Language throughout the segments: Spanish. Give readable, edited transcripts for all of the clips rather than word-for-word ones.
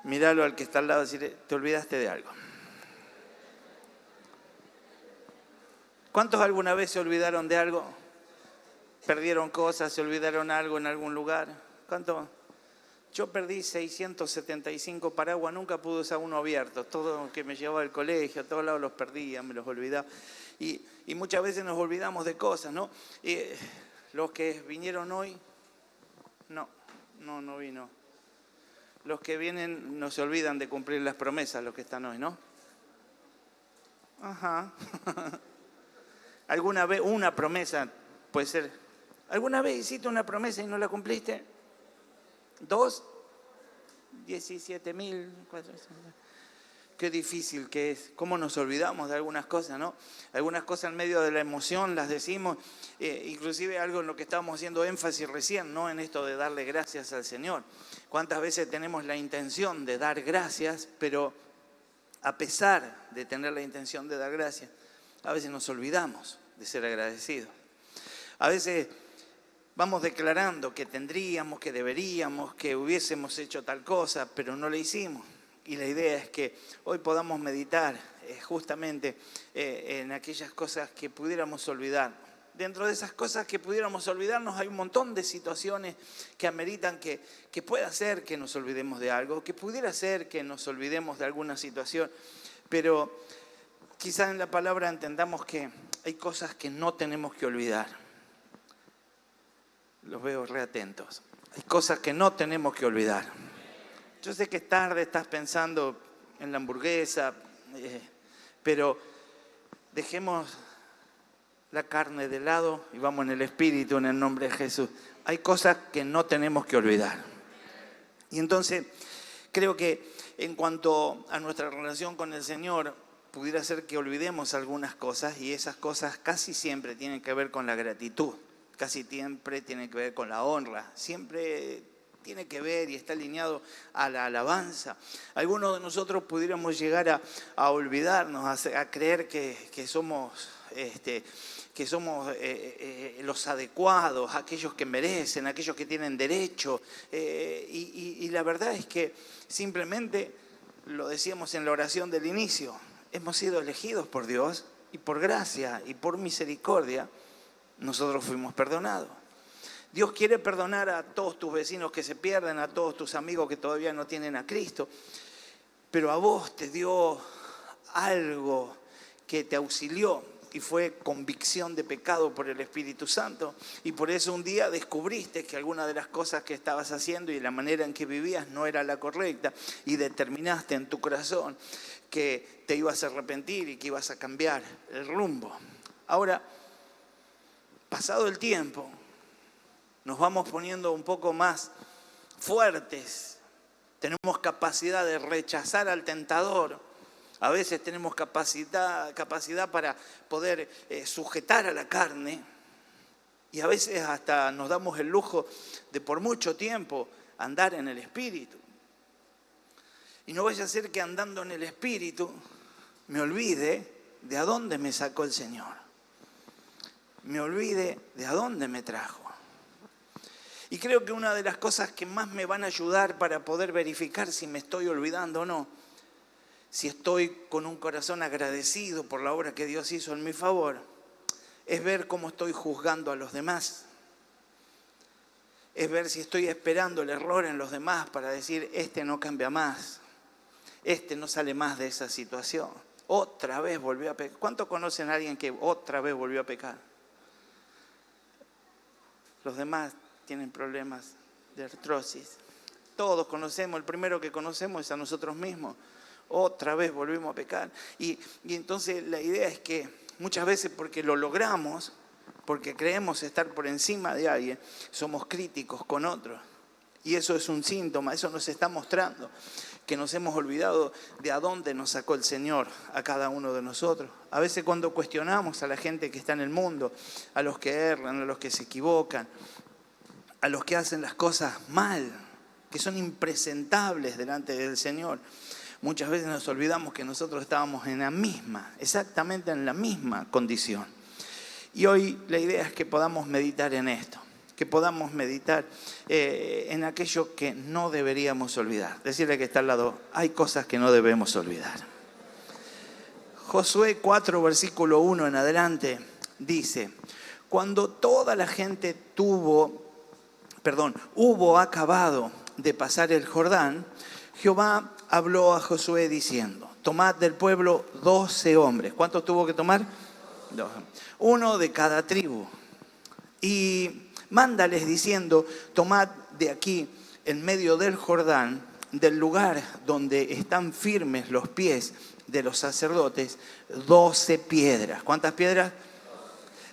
Míralo al que está al lado y decirle, te olvidaste de algo. ¿Cuántos alguna vez se olvidaron de algo? ¿Perdieron cosas? ¿Se olvidaron algo en algún lugar? ¿Cuánto? Yo perdí 675 paraguas, nunca pude usar uno abierto. Todo lo que me llevaba al colegio, a todos lados los perdía, me los olvidaba. Y muchas veces nos olvidamos de cosas, ¿no? Los que vinieron hoy, no vino. Los que vienen no se olvidan de cumplir las promesas, los que están hoy, ¿no? Ajá. ¿Alguna vez una promesa puede ser? ¿Alguna vez hiciste una promesa y no la cumpliste? 2, 17.000. Qué difícil que es. Cómo nos olvidamos de algunas cosas, ¿no? Algunas cosas en medio de la emoción las decimos, inclusive algo en lo que estábamos haciendo énfasis recién, ¿no? En esto de darle gracias al Señor. ¿Cuántas veces tenemos la intención de dar gracias, pero a pesar de tener la intención de dar gracias, a veces nos olvidamos de ser agradecidos? A veces vamos declarando que tendríamos, que deberíamos, que hubiésemos hecho tal cosa, pero no la hicimos. Y la idea es que hoy podamos meditar justamente en aquellas cosas que pudiéramos olvidar. Dentro de esas cosas que pudiéramos olvidarnos hay un montón de situaciones que ameritan que pueda ser que nos olvidemos de algo, que pudiera ser que nos olvidemos de alguna situación, pero quizás en la palabra entendamos que hay cosas que no tenemos que olvidar. Los veo reatentos. Hay cosas que no tenemos que olvidar. Yo sé que es tarde, estás pensando en la hamburguesa, pero dejemos la carne de lado y vamos en el Espíritu, en el nombre de Jesús. Hay cosas que no tenemos que olvidar. Y entonces creo que en cuanto a nuestra relación con el Señor, pudiera ser que olvidemos algunas cosas, y esas cosas casi siempre tienen que ver con la gratitud, casi siempre tienen que ver con la honra, siempre tiene que ver y está alineado a la alabanza. Algunos de nosotros pudiéramos llegar a olvidarnos, a creer que somos los adecuados, aquellos que merecen, aquellos que tienen derecho. Y la verdad es que simplemente, lo decíamos en la oración del inicio, hemos sido elegidos por Dios y por gracia y por misericordia nosotros fuimos perdonados. Dios quiere perdonar a todos tus vecinos que se pierden, a todos tus amigos que todavía no tienen a Cristo, pero a vos te dio algo que te auxilió y fue convicción de pecado por el Espíritu Santo, y por eso un día descubriste que alguna de las cosas que estabas haciendo y la manera en que vivías no era la correcta, y determinaste en tu corazón que te ibas a arrepentir y que ibas a cambiar el rumbo. Ahora, pasado el tiempo, nos vamos poniendo un poco más fuertes. Tenemos capacidad de rechazar al tentador. A veces tenemos capacidad para poder sujetar a la carne. Y a veces hasta nos damos el lujo de por mucho tiempo andar en el Espíritu. Y no vaya a ser que andando en el Espíritu me olvide de a dónde me sacó el Señor. Me olvide de a dónde me trajo. Y creo que una de las cosas que más me van a ayudar para poder verificar si me estoy olvidando o no, si estoy con un corazón agradecido por la obra que Dios hizo en mi favor, es ver cómo estoy juzgando a los demás. Es ver si estoy esperando el error en los demás para decir, este no cambia más, este no sale más de esa situación. Otra vez volvió a pecar. ¿Cuántos conocen a alguien que otra vez volvió a pecar? Los demás tienen problemas de artrosis. Todos conocemos, el primero que conocemos es a nosotros mismos. Otra vez volvimos a pecar. Y entonces la idea es que muchas veces, porque lo logramos, porque creemos estar por encima de alguien, somos críticos con otros. Y eso es un síntoma, eso nos está mostrando que nos hemos olvidado de a dónde nos sacó el Señor a cada uno de nosotros. A veces cuando cuestionamos a la gente que está en el mundo, a los que erran, a los que se equivocan, a los que hacen las cosas mal, que son impresentables delante del Señor, muchas veces nos olvidamos que nosotros estábamos en la misma, exactamente en la misma condición. Y hoy la idea es que podamos meditar en esto. que podamos meditar en aquello que no deberíamos olvidar. Decirle que está al lado, hay cosas que no debemos olvidar. Josué 4, versículo 1 en adelante, dice: cuando toda la gente hubo acabado de pasar el Jordán, Jehová habló a Josué diciendo: tomad del pueblo 12 hombres. ¿Cuántos tuvo que tomar? 12. Uno de cada tribu. Y mándales diciendo: tomad de aquí, en medio del Jordán, del lugar donde están firmes los pies de los sacerdotes, 12 piedras. ¿Cuántas piedras?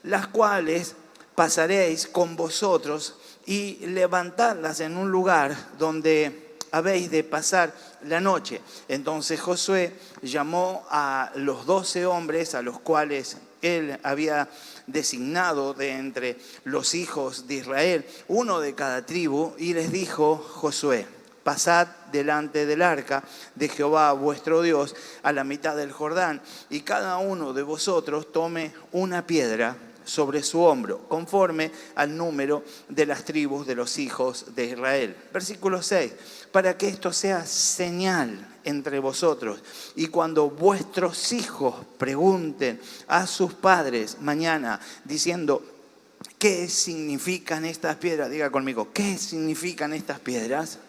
Las cuales pasaréis con vosotros y levantadlas en un lugar donde habéis de pasar la noche. Entonces Josué llamó a los 12 hombres a los cuales él había designado de entre los hijos de Israel, uno de cada tribu, y les dijo Josué: pasad delante del arca de Jehová vuestro Dios a la mitad del Jordán, y cada uno de vosotros tome una piedra sobre su hombro, conforme al número de las tribus de los hijos de Israel. Versículo 6, para que esto sea señal entre vosotros, y cuando vuestros hijos pregunten a sus padres mañana, diciendo: ¿qué significan estas piedras? Diga conmigo, ¿qué significan estas piedras?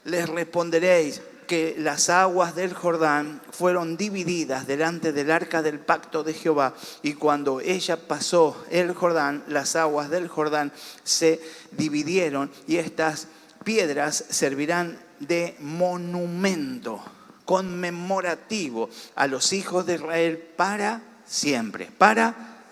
Les responderéis que las aguas del Jordán fueron divididas delante del arca del pacto de Jehová, y cuando ella pasó el Jordán, las aguas del Jordán se dividieron, y estas piedras servirán de monumento conmemorativo a los hijos de Israel para siempre.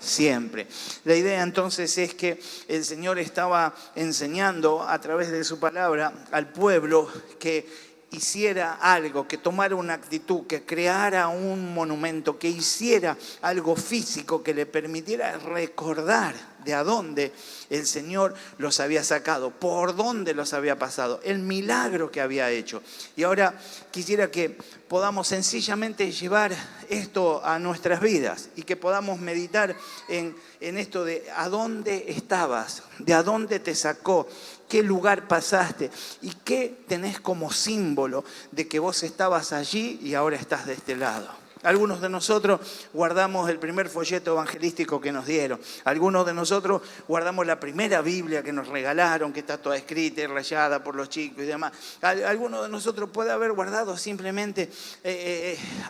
Siempre. La idea entonces es que el Señor estaba enseñando a través de su palabra al pueblo que hiciera algo, que tomara una actitud, que creara un monumento, que hiciera algo físico que le permitiera recordar de a dónde el Señor los había sacado, por dónde los había pasado, el milagro que había hecho. Y ahora quisiera que podamos sencillamente llevar esto a nuestras vidas y que podamos meditar en esto de a dónde estabas, de a dónde te sacó, qué lugar pasaste y qué tenés como símbolo de que vos estabas allí y ahora estás de este lado. Algunos de nosotros guardamos el primer folleto evangelístico que nos dieron. Algunos de nosotros guardamos la primera Biblia que nos regalaron, que está toda escrita y rayada por los chicos y demás. Algunos de nosotros puede haber guardado simplemente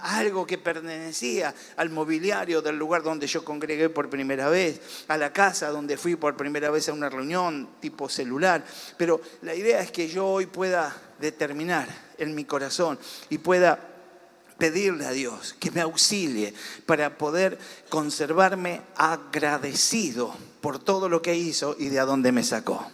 algo que pertenecía al mobiliario del lugar donde yo congregué por primera vez, a la casa donde fui por primera vez a una reunión tipo celular. Pero la idea es que yo hoy pueda determinar en mi corazón y pueda pedirle a Dios que me auxilie para poder conservarme agradecido por todo lo que hizo y de a dónde me sacó.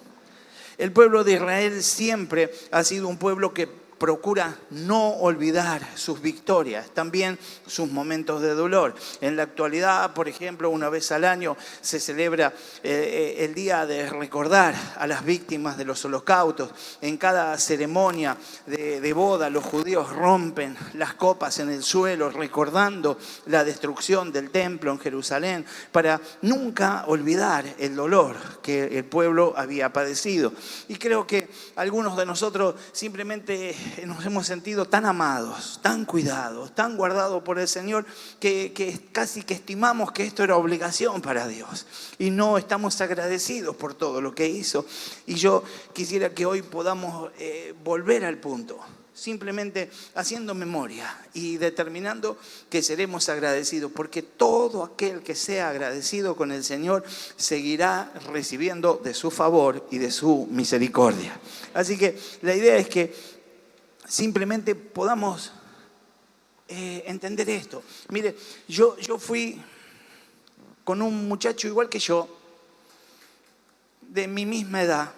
El pueblo de Israel siempre ha sido un pueblo que procura no olvidar sus victorias, también sus momentos de dolor. En la actualidad, por ejemplo, una vez al año se celebra el día de recordar a las víctimas de los holocaustos. En cada ceremonia de boda, los judíos rompen las copas en el suelo, recordando la destrucción del templo en Jerusalén, para nunca olvidar el dolor que el pueblo había padecido. Y creo que algunos de nosotros simplemente nos hemos sentido tan amados, tan cuidados, tan guardados por el Señor, que casi que estimamos que esto era obligación para Dios. Y no estamos agradecidos por todo lo que hizo. Y yo quisiera que hoy podamos volver al punto, simplemente haciendo memoria y determinando que seremos agradecidos, porque todo aquel que sea agradecido con el Señor seguirá recibiendo de su favor y de su misericordia. Así que la idea es que simplemente podamos entender esto. Mire, yo fui con un muchacho igual que yo, de mi misma edad.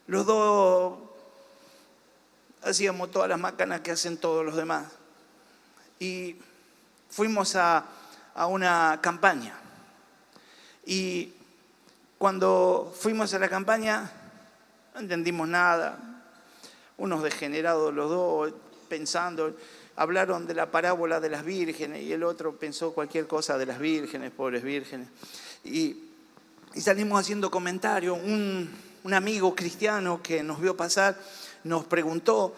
Los dos hacíamos todas las macanas que hacen todos los demás. Y fuimos a una campaña. Y cuando fuimos a la campaña, no entendimos nada. Unos degenerados los dos, pensando, hablaron de la parábola de las vírgenes y el otro pensó cualquier cosa de las vírgenes, pobres vírgenes. Y y salimos haciendo comentarios. Un amigo cristiano que nos vio pasar nos preguntó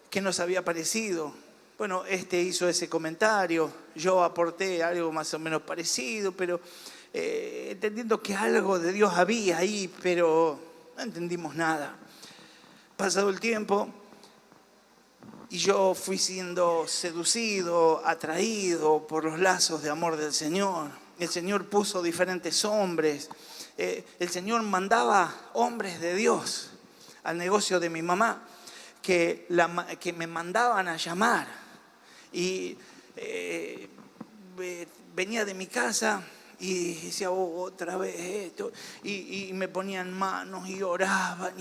qué nos había parecido. Bueno, hizo ese comentario, yo aporté algo más o menos parecido, pero entendiendo que algo de Dios había ahí, pero no entendimos nada. Pasado el tiempo, y yo fui siendo seducido, atraído por los lazos de amor del Señor. El Señor puso diferentes hombres. El Señor mandaba hombres de Dios al negocio de mi mamá que me mandaban a llamar. Y venía de mi casa y decía, otra vez esto. Y me ponían manos y oraban,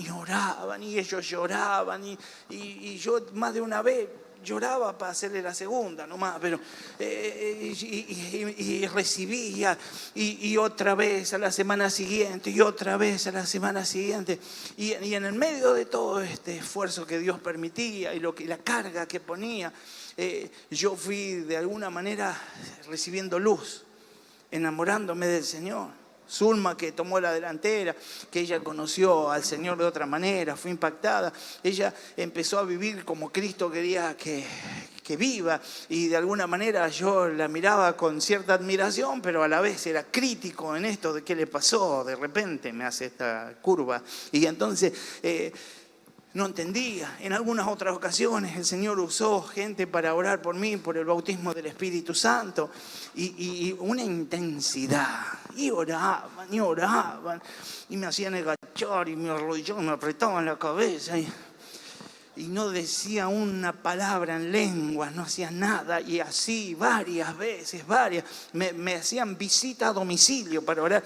y ellos lloraban. Y yo más de una vez lloraba para hacerle la segunda nomás, pero y recibía, y otra vez a la semana siguiente, y otra vez a la semana siguiente. Y en el medio de todo este esfuerzo que Dios permitía y la carga que ponía, yo fui de alguna manera recibiendo luz, enamorándome del Señor. Zulma, que tomó la delantera, que ella conoció al Señor de otra manera, fue impactada. Ella empezó a vivir como Cristo quería que viva, y de alguna manera yo la miraba con cierta admiración, pero a la vez era crítico en esto de qué le pasó. De repente me hace esta curva, y entonces no entendía. En algunas otras ocasiones el Señor usó gente para orar por mí, por el bautismo del Espíritu Santo, y una intensidad. Y oraban, y me hacían agachar, y me arrodillaban, me apretaban la cabeza, y no decía una palabra en lenguas, no hacía nada, y así varias veces, me hacían visita a domicilio para orar.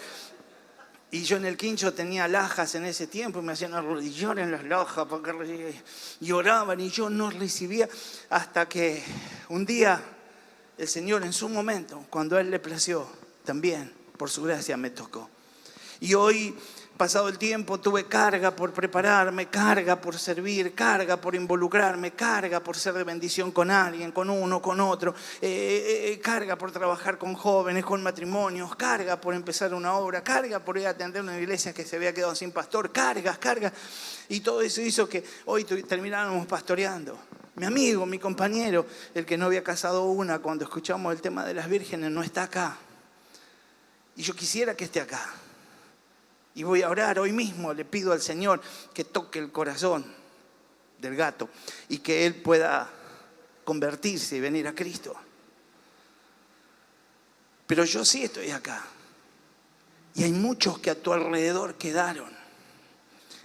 Y yo en el quincho tenía lajas en ese tiempo, y me hacían arrodillar en las lajas porque lloraban, y yo no recibía, hasta que un día el Señor, en su momento, cuando a Él le plació, también por su gracia me tocó. Y hoy, pasado el tiempo, tuve carga por prepararme, carga por servir, carga por involucrarme, carga por ser de bendición con alguien, con uno, con otro, carga por trabajar con jóvenes, con matrimonios, carga por empezar una obra, carga por ir a atender una iglesia que se había quedado sin pastor, carga. Y todo eso hizo que hoy termináramos pastoreando. Mi amigo, mi compañero, el que no había casado una, cuando escuchamos el tema de las vírgenes, no está acá. Y yo quisiera que esté acá. Y voy a orar hoy mismo, le pido al Señor que toque el corazón del gato y que él pueda convertirse y venir a Cristo. Pero yo sí estoy acá. Y hay muchos que a tu alrededor quedaron.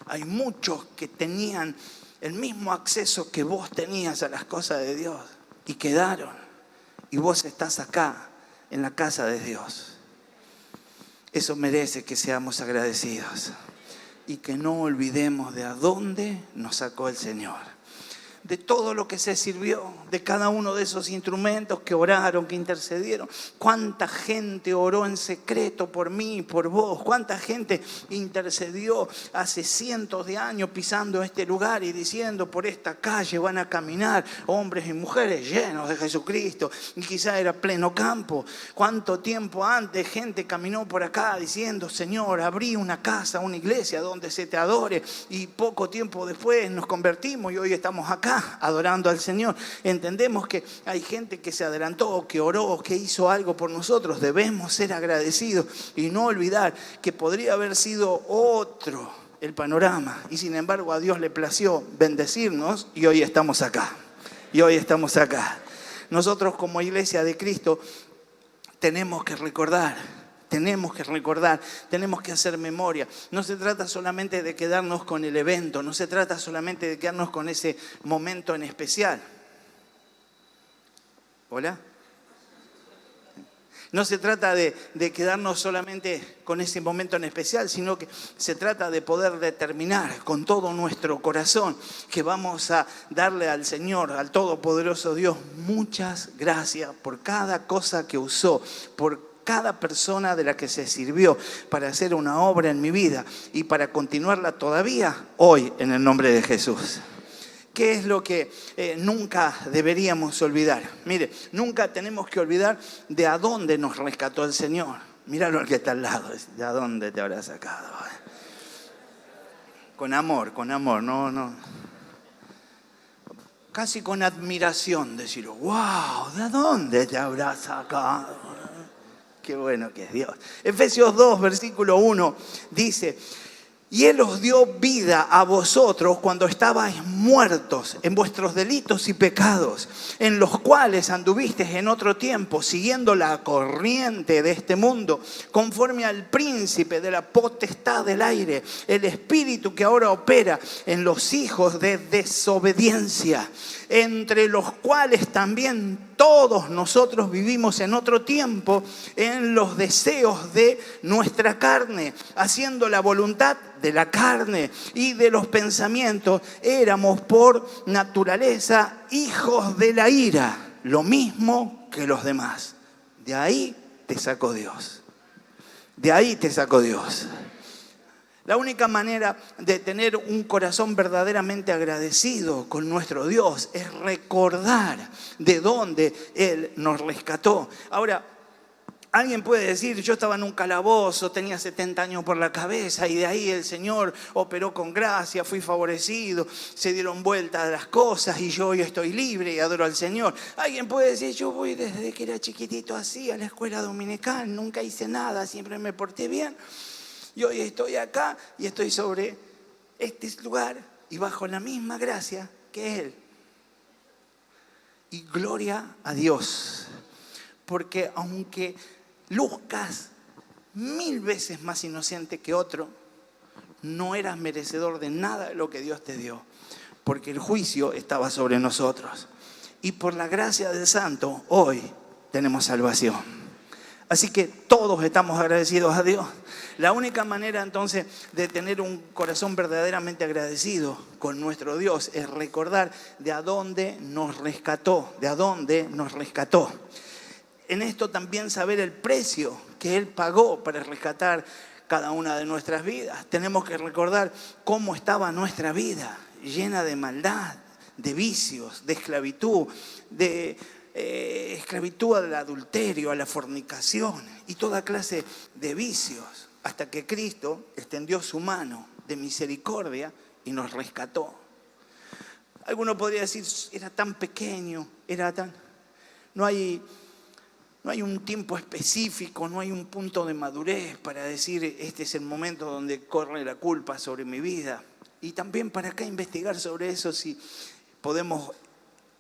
Hay muchos que tenían el mismo acceso que vos tenías a las cosas de Dios y quedaron. Y vos estás acá en la casa de Dios. Eso merece que seamos agradecidos y que no olvidemos de a dónde nos sacó el Señor. De todo lo que se sirvió, de cada uno de esos instrumentos que oraron, que intercedieron. Cuánta gente oró en secreto por mí, por vos. Cuánta gente intercedió hace cientos de años pisando este lugar y diciendo, por esta calle van a caminar hombres y mujeres llenos de Jesucristo. Y quizá era pleno campo. Cuánto tiempo antes gente caminó por acá diciendo, Señor, abrí una casa, una iglesia donde se te adore. Y poco tiempo después nos convertimos y hoy estamos acá adorando al Señor. Entendemos que hay gente que se adelantó, que oró, que hizo algo por nosotros. Debemos ser agradecidos y no olvidar que podría haber sido otro el panorama, y sin embargo a Dios le plació bendecirnos y hoy estamos acá. Nosotros como iglesia de Cristo tenemos que recordar, tenemos que hacer memoria. No se trata solamente de quedarnos con el evento, no se trata solamente de quedarnos con ese momento en especial. ¿Hola? No se trata de quedarnos solamente con ese momento en especial, sino que se trata de poder determinar con todo nuestro corazón que vamos a darle al Señor, al Todopoderoso Dios, muchas gracias por cada cosa que usó, por cada persona de la que se sirvió para hacer una obra en mi vida y para continuarla todavía hoy en el nombre de Jesús. ¿Qué es lo que nunca deberíamos olvidar? Mire, nunca tenemos que olvidar de a dónde nos rescató el Señor. Míralo al que está al lado. ¿De dónde te habrá sacado? Con amor, no. Casi con admiración decirlo. ¡Wow! ¿De dónde te habrá sacado? Qué bueno que es Dios. Efesios 2, versículo 1 dice: y Él os dio vida a vosotros cuando estabais muertos en vuestros delitos y pecados, en los cuales anduvisteis en otro tiempo, siguiendo la corriente de este mundo, conforme al príncipe de la potestad del aire, el espíritu que ahora opera en los hijos de desobediencia, entre los cuales también todos nosotros vivimos en otro tiempo en los deseos de nuestra carne, haciendo la voluntad de la carne y de los pensamientos. Éramos por naturaleza hijos de la ira, lo mismo que los demás. De ahí te sacó Dios. De ahí te sacó Dios. La única manera de tener un corazón verdaderamente agradecido con nuestro Dios es recordar de dónde Él nos rescató. Ahora, alguien puede decir: yo estaba en un calabozo, tenía 70 años por la cabeza y de ahí el Señor operó con gracia, fui favorecido, se dieron vueltas las cosas y yo hoy estoy libre y adoro al Señor. Alguien puede decir: yo voy desde que era chiquitito así a la escuela dominical, nunca hice nada, siempre me porté bien. Y hoy estoy acá y estoy sobre este lugar y bajo la misma gracia que Él. Y gloria a Dios. Porque aunque luzcas 1000 veces más inocente que otro, no eras merecedor de nada de lo que Dios te dio. Porque el juicio estaba sobre nosotros. Y por la gracia del Santo, hoy tenemos salvación. Así que todos estamos agradecidos a Dios. La única manera entonces de tener un corazón verdaderamente agradecido con nuestro Dios es recordar de a dónde nos rescató, de a dónde nos rescató. En esto también saber el precio que Él pagó para rescatar cada una de nuestras vidas. Tenemos que recordar cómo estaba nuestra vida, llena de maldad, de vicios, de esclavitud, esclavitud al adulterio, a la fornicación y toda clase de vicios, hasta que Cristo extendió su mano de misericordia y nos rescató. Alguno podría decir: era tan pequeño, No hay un tiempo específico, no hay un punto de madurez para decir: este es el momento donde corre la culpa sobre mi vida. Y también para acá investigar sobre eso, si podemos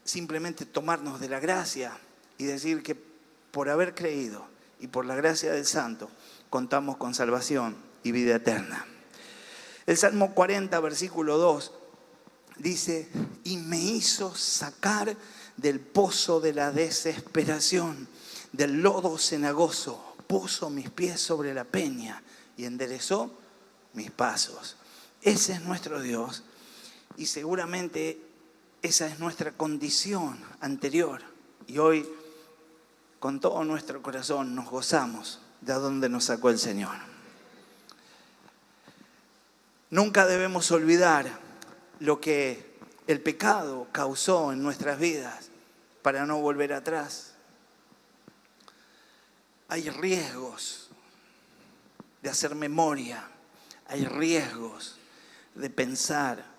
simplemente tomarnos de la gracia y decir que por haber creído y por la gracia del Santo contamos con salvación y vida eterna. El Salmo 40, versículo 2 dice: y me hizo sacar del pozo de la desesperación, del lodo cenagoso, puso mis pies sobre la peña y enderezó mis pasos. Ese es nuestro Dios y seguramente esa es nuestra condición anterior. Y hoy, con todo nuestro corazón, nos gozamos de a dónde nos sacó el Señor. Nunca debemos olvidar lo que el pecado causó en nuestras vidas para no volver atrás. Hay riesgos de hacer memoria, hay riesgos de pensar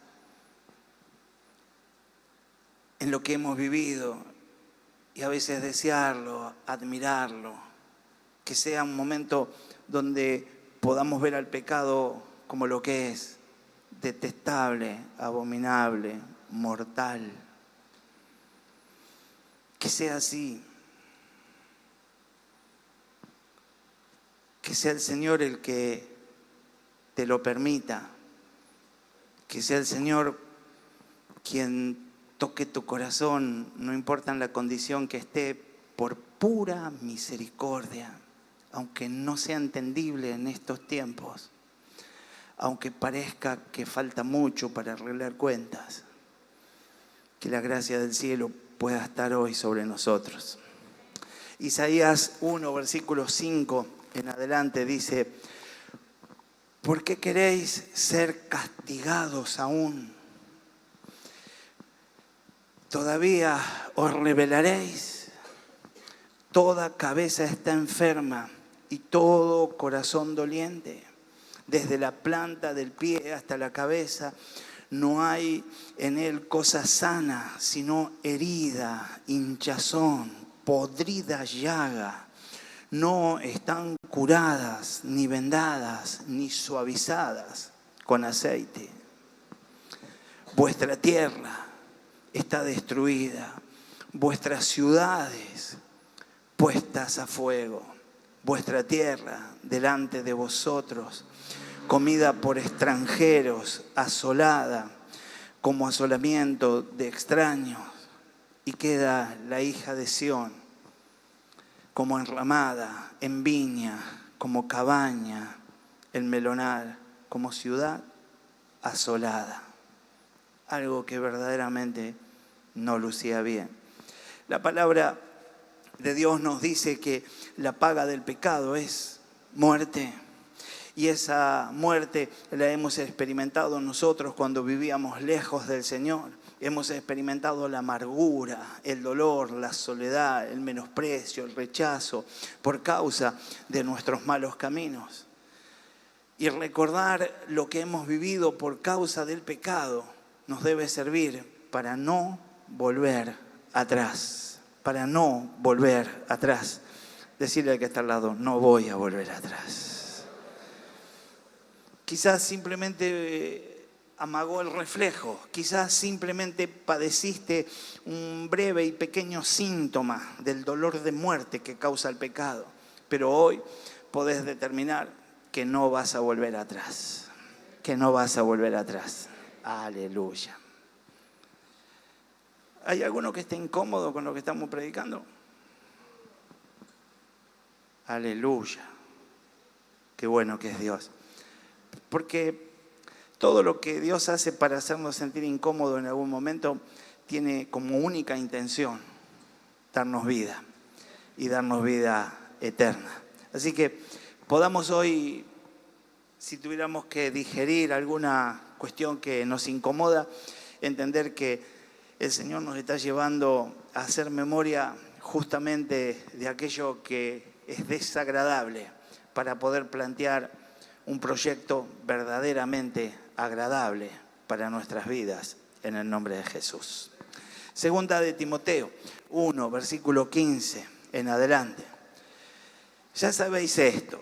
en lo que hemos vivido y a veces desearlo, admirarlo, que sea un momento donde podamos ver al pecado como lo que es: detestable, abominable, mortal. Que sea así. Que sea el Señor el que te lo permita. Que sea el Señor quien toque tu corazón, no importa en la condición que esté, por pura misericordia, aunque no sea entendible en estos tiempos, aunque parezca que falta mucho para arreglar cuentas, que la gracia del cielo pueda estar hoy sobre nosotros. Isaías 1, versículo 5 en adelante dice: ¿por qué queréis ser castigados aún? Todavía os rebelaréis. Toda cabeza está enferma y todo corazón doliente. Desde la planta del pie hasta la cabeza, no hay en él cosa sana, sino herida, hinchazón, podrida llaga. No están curadas, ni vendadas, ni suavizadas con aceite. Vuestra tierra está destruida, vuestras ciudades puestas a fuego, vuestra tierra delante de vosotros, comida por extranjeros, asolada, como asolamiento de extraños, y queda la hija de Sión como enramada en viña, como cabaña en melonal, como ciudad asolada. Algo que verdaderamente no lucía bien. La palabra de Dios nos dice que la paga del pecado es muerte. Y esa muerte la hemos experimentado nosotros cuando vivíamos lejos del Señor. Hemos experimentado la amargura, el dolor, la soledad, el menosprecio, el rechazo por causa de nuestros malos caminos. Y recordar lo que hemos vivido por causa del pecado nos debe servir para no volver atrás. Para no volver atrás. Decirle al que está al lado, no voy a volver atrás. Quizás simplemente amagó el reflejo, quizás simplemente padeciste un breve y pequeño síntoma del dolor de muerte que causa el pecado. Pero hoy podés determinar que no vas a volver atrás, que no vas a volver atrás. Aleluya. ¿Hay alguno que esté incómodo con lo que estamos predicando? Aleluya. Qué bueno que es Dios. Porque todo lo que Dios hace para hacernos sentir incómodos en algún momento tiene como única intención darnos vida y darnos vida eterna. Así que podamos hoy, si tuviéramos que digerir alguna cuestión que nos incomoda, entender que el Señor nos está llevando a hacer memoria justamente de aquello que es desagradable para poder plantear un proyecto verdaderamente agradable para nuestras vidas, en el nombre de Jesús. Segunda de Timoteo 1, versículo 15 en adelante. Ya sabéis esto,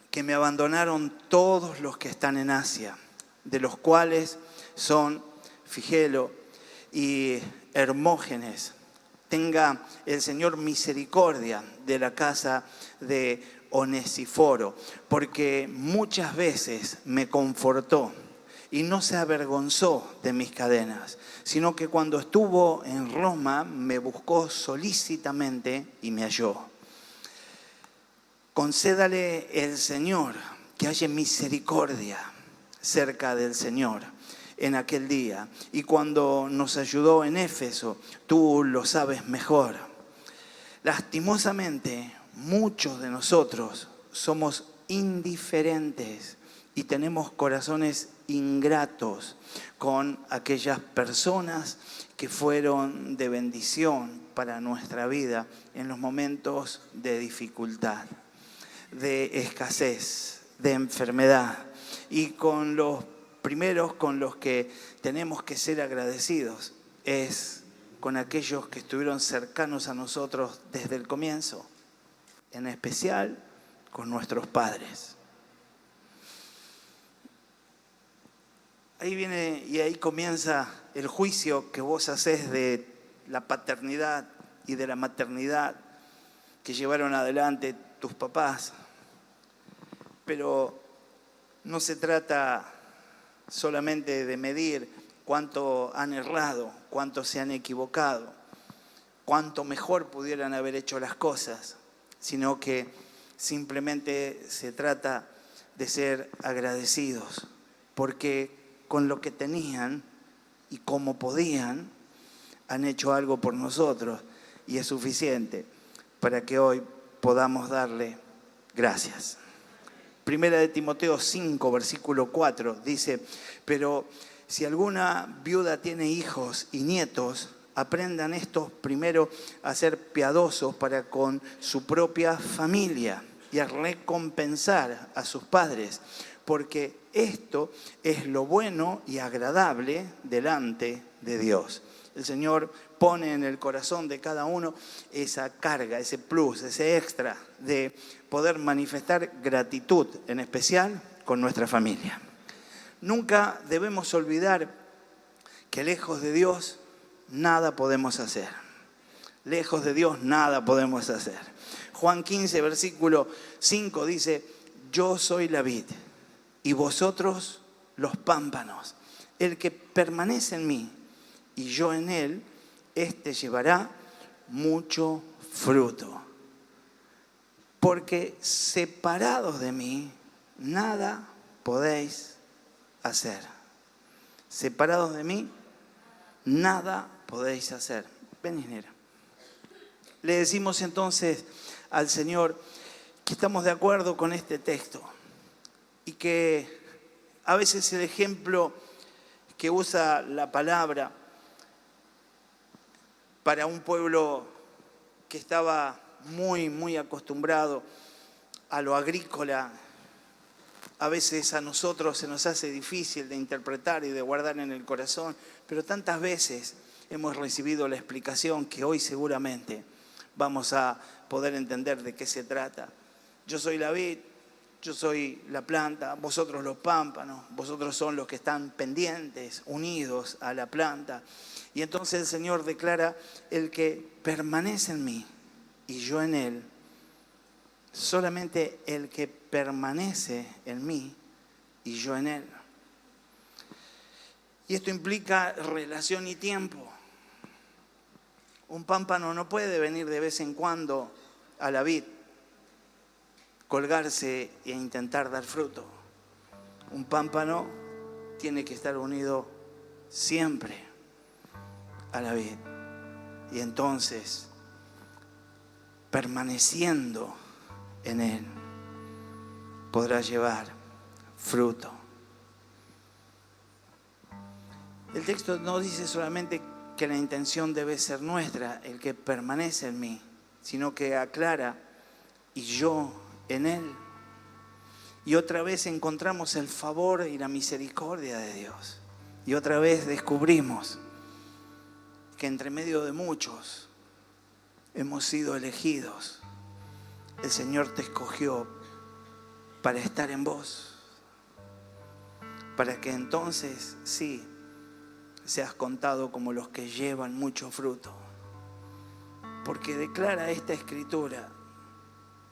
que me abandonaron todos los que están en Asia, de los cuales son Figelo y Hermógenes. Tenga el Señor misericordia de la casa de Onesíforo, porque muchas veces me confortó y no se avergonzó de mis cadenas, sino que cuando estuvo en Roma me buscó solícitamente y me halló. Concédale el Señor que haya misericordia cerca del Señor en aquel día. Y cuando nos ayudó en Éfeso, tú lo sabes mejor. Lastimosamente, muchos de nosotros somos indiferentes y tenemos corazones ingratos con aquellas personas que fueron de bendición para nuestra vida en los momentos de dificultad, de escasez, de enfermedad, y con los primeros con los que tenemos que ser agradecidos es con aquellos que estuvieron cercanos a nosotros desde el comienzo, en especial con nuestros padres. Ahí viene y ahí comienza el juicio que vos hacés de la paternidad y de la maternidad que llevaron adelante tus papás. Pero no se trata solamente de medir cuánto han errado, cuánto se han equivocado, cuánto mejor pudieran haber hecho las cosas, sino que simplemente se trata de ser agradecidos, porque con lo que tenían y como podían, han hecho algo por nosotros y es suficiente para que hoy podamos darle gracias. Primera de Timoteo 5, versículo 4, dice, pero si alguna viuda tiene hijos y nietos, aprendan estos primero a ser piadosos para con su propia familia y a recompensar a sus padres, porque esto es lo bueno y agradable delante de Dios. El Señor pone en el corazón de cada uno esa carga, ese plus, ese extra de poder manifestar gratitud, en especial con nuestra familia. Nunca debemos olvidar que lejos de Dios nada podemos hacer. Lejos de Dios nada podemos hacer. Juan 15, versículo 5 dice: yo soy la vid y vosotros los pámpanos. El que permanece en mí y yo en él, éste llevará mucho fruto. Porque separados de mí, nada podéis hacer. Separados de mí, nada podéis hacer. Ven, Inera. Le decimos entonces al Señor que estamos de acuerdo con este texto y que a veces el ejemplo que usa la palabra para un pueblo que estaba muy acostumbrado a lo agrícola, a veces a nosotros se nos hace difícil de interpretar y de guardar en el corazón, pero tantas veces hemos recibido la explicación que hoy seguramente vamos a poder entender de qué se trata. Yo soy la vid, yo soy la planta, vosotros los pámpanos, vosotros son los que están pendientes, unidos a la planta. Y entonces el Señor declara: el que permanece en mí y yo en él, solamente el que permanece en mí y yo en él. Y esto implica relación y tiempo. Un pámpano no puede venir de vez en cuando a la vid, colgarse e intentar dar fruto. Un pámpano tiene que estar unido siempre a la vid. Y entonces, permaneciendo en él, podrá llevar fruto. El texto no dice solamente que la intención debe ser nuestra, el que permanece en mí, sino que aclara: y yo en él. Y otra vez encontramos el favor y la misericordia de Dios. Y otra vez descubrimos que entre medio de muchos hemos sido elegidos. El Señor te escogió para estar en vos, para que entonces sí seas contado como los que llevan mucho fruto. Porque declara esta escritura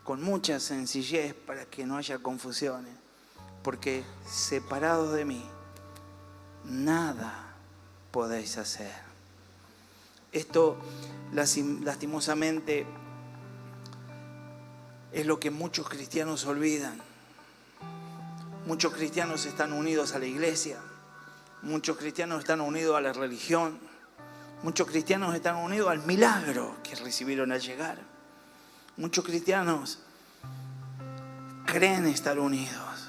con mucha sencillez para que no haya confusiones. Porque separados de mí, nada podéis hacer. Esto lastimosamente es lo que muchos cristianos olvidan. Muchos cristianos están unidos a la iglesia. Muchos cristianos están unidos a la religión. Muchos cristianos están unidos al milagro que recibieron al llegar. Muchos cristianos creen estar unidos,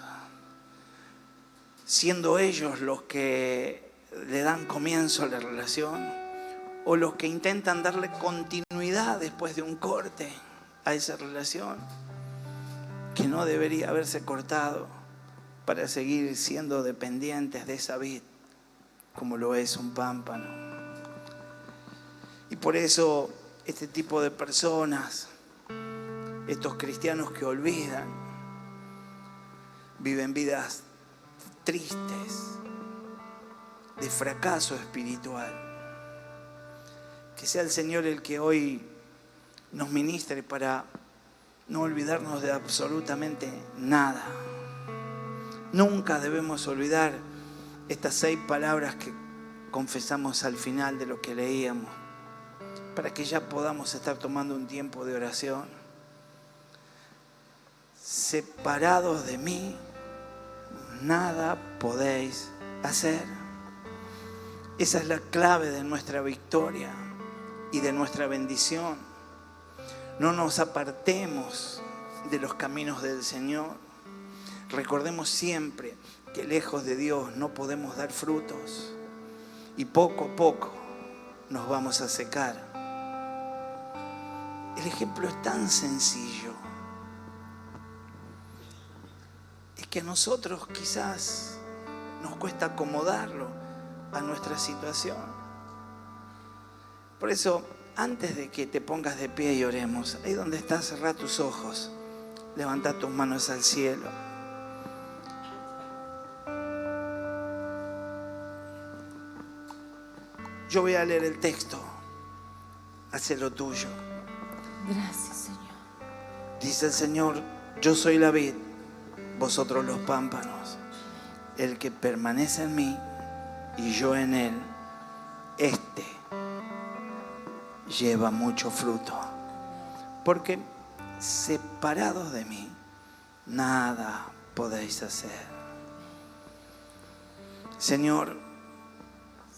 siendo ellos los que le dan comienzo a la relación o los que intentan darle continuidad después de un corte a esa relación que no debería haberse cortado para seguir siendo dependientes de esa vid, como lo es un pámpano. Y por eso este tipo de personas, estos cristianos que olvidan, viven vidas tristes, de fracaso espiritual. Que sea el Señor el que hoy nos ministre para no olvidarnos de absolutamente nada. Nunca debemos olvidar estas 6 palabras que confesamos al final de lo que leíamos, para que ya podamos estar tomando un tiempo de oración. Separados de mí, nada podéis hacer. Esa es la clave de nuestra victoria y de nuestra bendición. No nos apartemos de los caminos del Señor. Recordemos siempre que lejos de Dios no podemos dar frutos y poco a poco nos vamos a secar. El ejemplo es tan sencillo, que a nosotros quizás nos cuesta acomodarlo a nuestra situación. Por eso, antes de que te pongas de pie y oremos, ahí donde estás, cerrá tus ojos, levanta tus manos al cielo. Yo voy a leer el texto, hacelo tuyo. Gracias, Señor. Dice el Señor: yo soy la vid, vosotros los pámpanos. El que permanece en mí y yo en él, este lleva mucho fruto. Porque separados de mí, nada podéis hacer. Señor,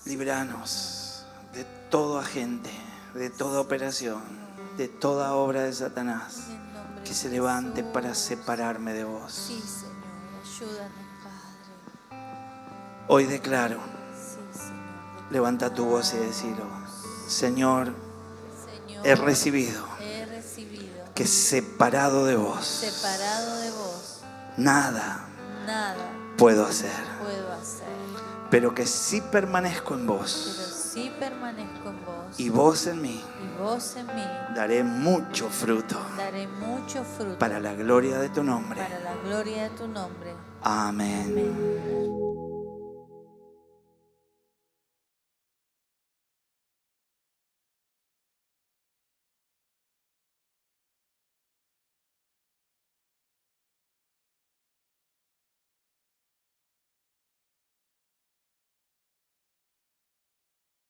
líbranos de todo agente, de toda operación, de toda obra de Satanás que se levante para separarme de vos. Sí, Señor, ayúdanos, Padre. Hoy declaro, Sí, Señor. levanta tu voz y decilo: Señor, Señor, he recibido he recibido que separado de vos, separado de vos, nada nada puedo hacer, puedo hacer. pero que sí permanezco en Pero vos sí permanezco en vos y vos en mí, y vos en mí, daré mucho fruto daré mucho fruto para la gloria de tu nombre. para la gloria de tu nombre. Amén. Amén.